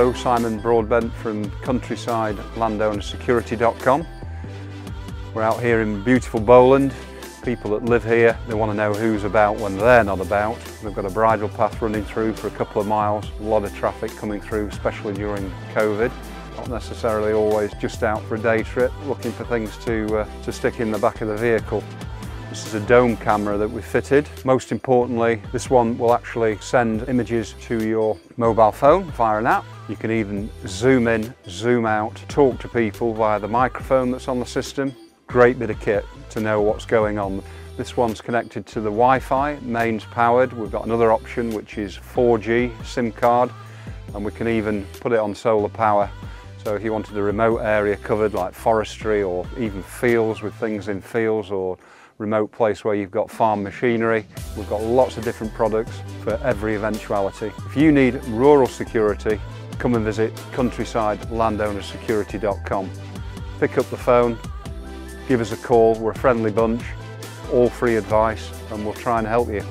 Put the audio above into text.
Hello, Simon Broadbent from Countryside Landowners We're out here in beautiful Bowland. People that live here, they want to know who's about when they're not about. We've got a bridle path running through for a couple of miles, a lot of traffic coming through, especially during COVID. Not necessarily always just out for a day trip, looking for things to stick in the back of the vehicle. This is a dome camera that we fitted. Most importantly, this one will actually send images to your mobile phone via an app. You can even zoom in, zoom out, talk to people via the microphone that's on the system. Great bit of kit to know what's going on. This one's connected to the Wi-Fi, mains powered. We've got another option which is 4G SIM card, and we can even put it on solar power. So if you wanted a remote area covered like forestry or even fields with things in fields, or remote place where you've got farm machinery, we've got lots of different products for every eventuality. If you need rural security, come and visit Countryside Landowners Pick up the phone, give us a call. We're a friendly bunch, all free advice, and we'll try and help you.